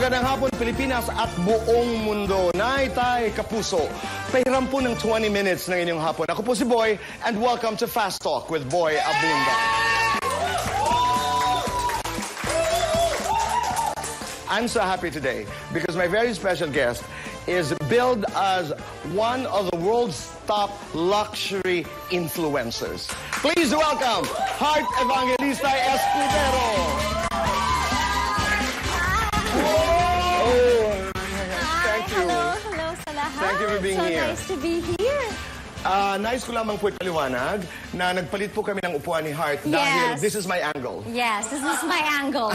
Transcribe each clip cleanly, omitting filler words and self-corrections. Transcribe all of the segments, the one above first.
Magandang hapon, Pilipinas at buong mundo. Nay, tay, kapuso, pahiram po ng 20 minutes ng inyong hapon. Ako po si Boy, and welcome to Fast Talk with Boy Abunda. I'm so happy today because my very special guest is billed as one of the world's top luxury influencers. Please welcome Heart Evangelista Escudero. Hello sa lahat. Thank you for being here. So nice to be here. Nais ko lamang po ipaliwanag na nagpalit po kami ng upuan ni Heart dahil this is my angle. Yes, this is my angle.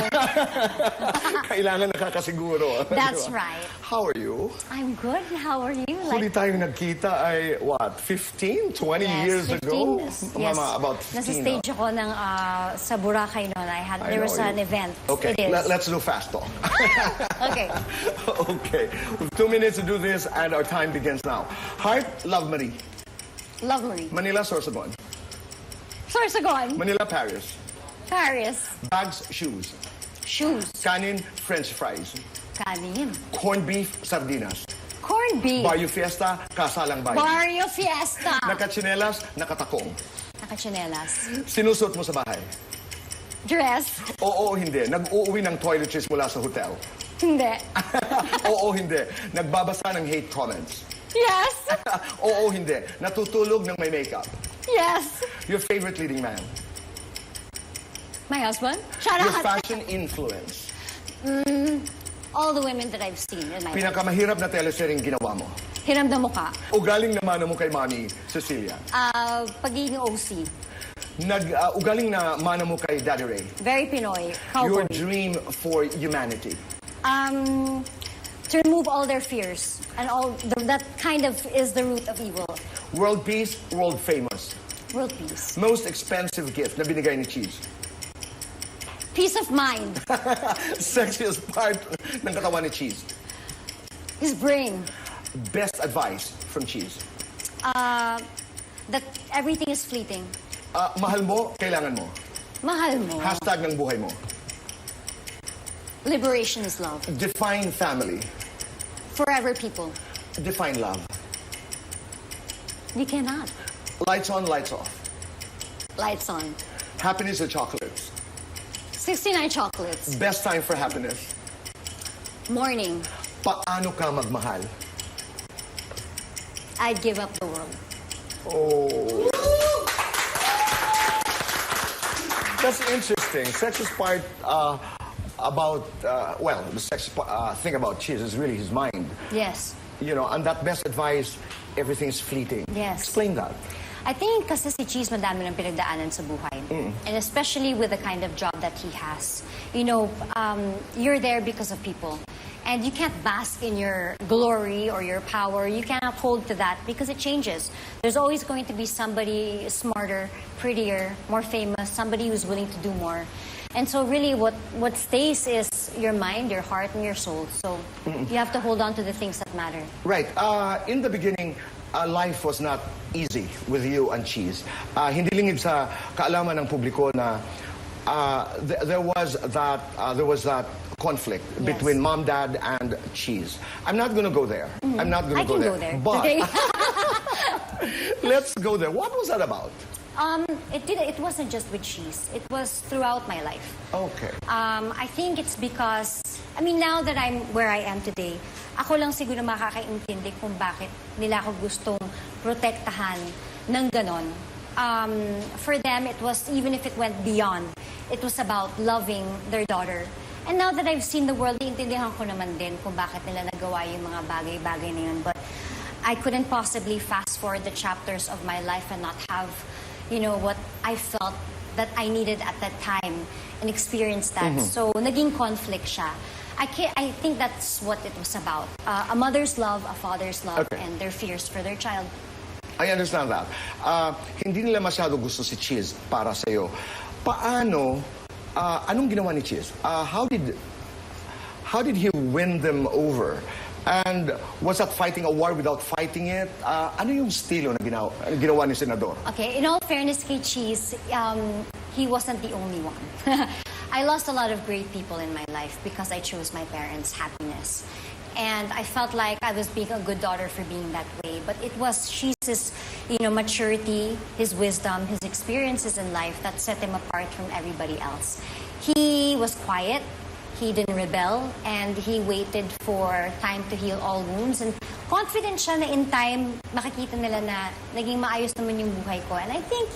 Kailangan nakakasiguro. That's right. How are you? I'm good. How are you? Huli tayong nagkita ay, what, 15, 20 years 15, ago? Yes. Mama, about 15. Nasa stage ako ng, sa Boracay noon. There was an event. Okay, It is. let's do fast talk. Okay. Okay, 2 minutes to do this and our time begins now. Heart, Love Marie. Love Marie. Manila, Sorsogon. Sorsogon. Manila, Paris. Paris. Bags, shoes. Shoes. Kanin, French fries. Kanin. Corned beef, sardinas. Corned beef. Barrio Fiesta, kasalang bayan. Barrio Fiesta. Nakatsinelas, nakatakong. Nakatsinelas. Sinusot mo sa bahay. Dress. Oo, hindi. Nag-uuwi ng toiletries mula sa hotel. Hindi. Oo, hindi. Nagbabasa ng hate comments. Yes. Oo, hindi. Natutulog ng may makeup. Yes. Your favorite leading man. My husband. Shout Your out. fashion influence. All the women that I've seen in my life. Pinakamahirap na teleseryeng ginawa mo. Hiramdam mo ka. Ugaling naman mo kay Mami Cecilia. Pagiging OC. Ugaling na mana mo kay Daddy Ray. Very Pinoy. Your Cowboy. dream for humanity. To remove all their fears. And that kind of is the root of evil. World peace, world famous. World peace. Most expensive gift na binigay ni Cheese. Peace of mind. Sexiest part ng katawan ni Cheese. His brain. Best advice from Cheese. That everything is fleeting. Mahal mo, kailangan mo. Mahal mo. Hashtag ng buhay mo. Liberation is love. Define family. Forever people. Define love. We cannot. Lights on, lights off. Lights on. Happiness or chocolates. 69 chocolates. Best time for happiness. Morning. Paano ka magmahal? I'd give up the world. Oh. That's interesting. Sexiest part about, well, the sex thing about Cheese is really his mind. Yes. You know, and that best advice, everything's fleeting. Yes. Explain that. I think kasi si Cheese madami ng pinagdaanan sa buhay. And especially with the kind of job that he has. You know, you're there because of people. And you can't bask in your glory or your power. You can't hold to that because it changes. There's always going to be somebody smarter, prettier, more famous, somebody who's willing to do more. And so really what stays is your mind, your heart, and your soul. So you have to hold on to the things that matter. Right. In the beginning, life was not easy with you and Cheese. Hindi lingid sa kaalaman ng publiko na there was that conflict between mom, dad, and Cheese. I'm not going to go there. I'm not going to go there. But let's go there. What was that about? It wasn't just with Cheese. It was throughout my life. Okay. I think it's because, I mean, now that I'm where I am today, ako lang siguro makakaintindi kung bakit nila ako gustong protektahan ng ganon. For them, it was, even if it went beyond, it was about loving their daughter. And now that I've seen the world, iintindihan ko naman din kung bakit nila nagawa yung mga bagay-bagay na yun. But I couldn't possibly fast forward the chapters of my life and not have, you know, what I felt that I needed at that time and experience that. So, naging conflict siya. I think that's what it was about. A mother's love, a father's love, and their fears for their child. I understand that. Hindi nila masyado gusto si Cheese para sa'yo. Paano, anong ginawa ni Cheese? How did he win them over? And was that fighting a war without fighting it? Ano yung estilo na ginawa ni Senador? Okay, in all fairness kay Cheese, he wasn't the only one. I lost a lot of great people in my life because I chose my parents' happiness. And I felt like I was being a good daughter for being that way. But it was Jesus' maturity, his wisdom, his experiences in life that set him apart from everybody else. He was quiet, he didn't rebel, and he waited for time to heal all wounds. And confident siya na in time, makikita nila na naging maayos naman yung buhay ko. And I think,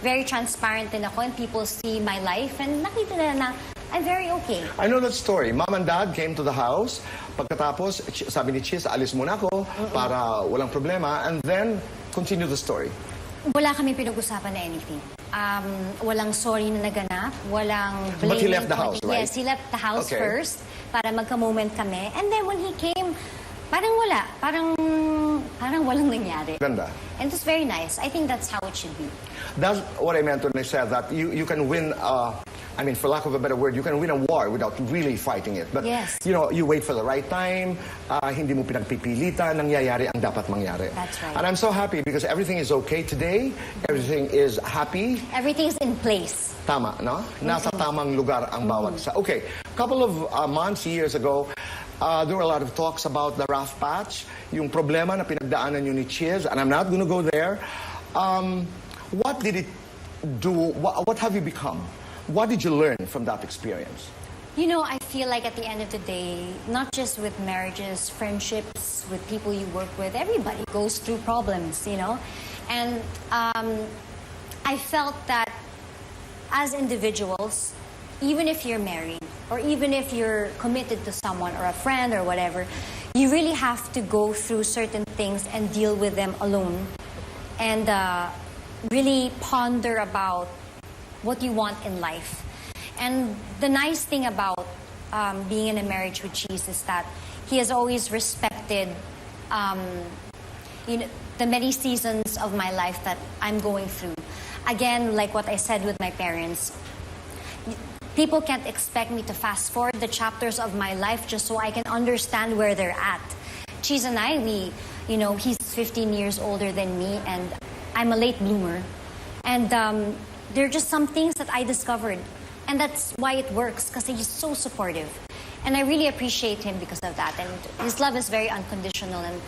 very transparent din ako and people see my life and nakita nila na I'm very okay. I know that story. Mom and Dad came to the house. Pagkatapos, sabi ni Chiz, alis muna ako para walang problema. And then, continue the story. Wala kami pinag-usapan na anything. Walang sorry na naganap. Walang blame. But he left the house, right? Yes, he left the house first para magka-moment kami. And then when he came, parang wala. Parang walang nangyari. Ganda. And it's very nice. I think that's how it should be. That's what I meant when I said that you can win, for lack of a better word, you can win a war without really fighting it. But, yes. You wait for the right time, hindi mo pinagpipilitan, nangyayari ang dapat mangyari. That's right. And I'm so happy because everything is okay today, everything is happy. Everything's in place. Tama, no? Nasa tamang lugar ang bawat isa. Okay, couple of months, years ago, there were a lot of talks about the rough patch, yung problema na pinagdaanan nyo ni Chiz, and I'm not gonna go there. What did it do? What have you become? What did you learn from that experience? I feel like at the end of the day, not just with marriages, friendships, with people you work with, everybody goes through problems, And I felt that as individuals, even if you're married, or even if you're committed to someone or a friend or whatever, you really have to go through certain things and deal with them alone. And really ponder about what you want in life. And the nice thing about being in a marriage with Cheese is that he has always respected the many seasons of my life that I'm going through. Again, like what I said with my parents, people can't expect me to fast forward the chapters of my life just so I can understand where they're at. Cheese and I, he's 15 years older than me and I'm a late bloomer. And there are just some things that I discovered. And that's why it works, because he's so supportive. And I really appreciate him because of that. And his love is very unconditional. And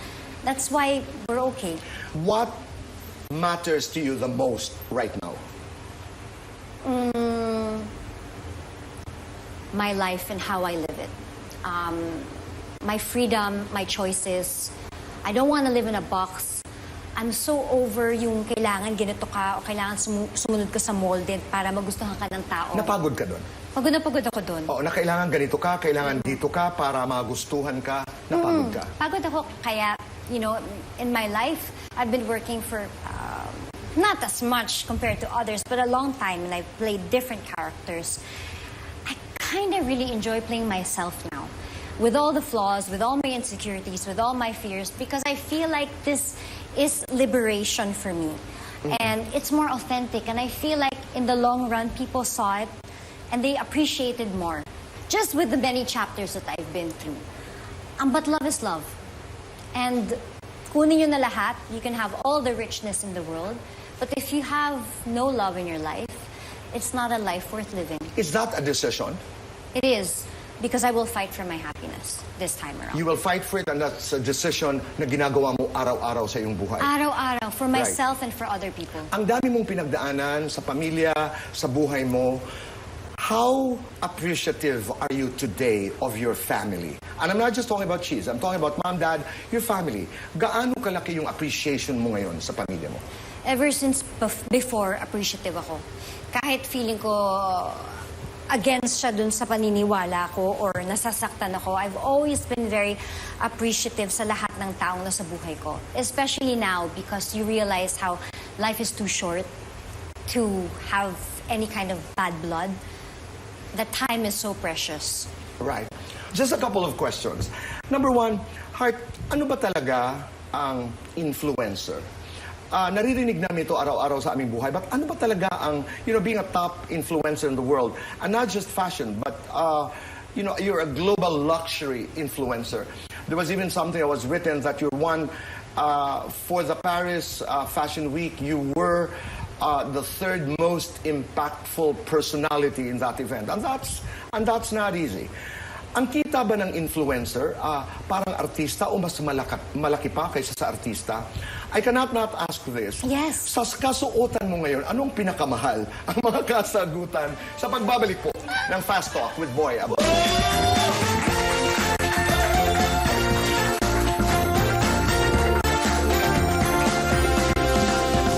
that's why we're okay. What matters to you the most right now? My life and how I live it. My freedom, my choices. I don't want to live in a box. I'm so over yung kailangan ganito ka o kailangan sumunod ka sa molded para magustuhan ka ng tao. Napagod ka doon? Pagod na pagod ako doon. Oo, na kailangan ganito ka, kailangan dito ka para magustuhan ka, napagod ka. Pagod ako kaya, in my life, I've been working for not as much compared to others, but a long time, and I've played different characters. I kind of really enjoy playing myself now. With all the flaws, with all my insecurities, with all my fears, because I feel like this is liberation for me. And it's more authentic. And I feel like in the long run, people saw it and they appreciated more. Just with the many chapters that I've been through. But love is love. And kunin nyo na lahat, you can have all the richness in the world. But if you have no love in your life, it's not a life worth living. Is that a decision? It is. Because I will fight for my happiness this time around. You will fight for it and that's a decision na ginagawa mo araw-araw sa iyong buhay. Araw-araw, for myself and for other people. Ang dami mong pinagdaanan sa pamilya, sa buhay mo. How appreciative are you today of your family? And I'm not just talking about Cheese. I'm talking about mom, dad, your family. Gaano kalaki yung appreciation mo ngayon sa pamilya mo? Ever since before, appreciative ako. Kahit feeling ko against siya dun sa paniniwala ko or nasasaktan ako, I've always been very appreciative sa lahat ng taong nasa buhay ko. Especially now because you realize how life is too short to have any kind of bad blood. The time is so precious. Right. Just a couple of questions. Number one, Heart, ano ba talaga ang influencer? Naririnig namin ito araw-araw sa aming buhay, but ano ba talaga ang, being a top influencer in the world, and not just fashion, but, you're a global luxury influencer. There was even something that was written that you're one, for the Paris Fashion Week, you were the third most impactful personality in that event. And that's not easy. Ang kita ba ng influencer, parang artista o mas malaki pa kaysa sa artista? I cannot not ask this. Yes. Sa kasuotan mo ngayon, anong pinakamahal ang mga kasagutan sa pagbabalik po ng Fast Talk with Boy Abad?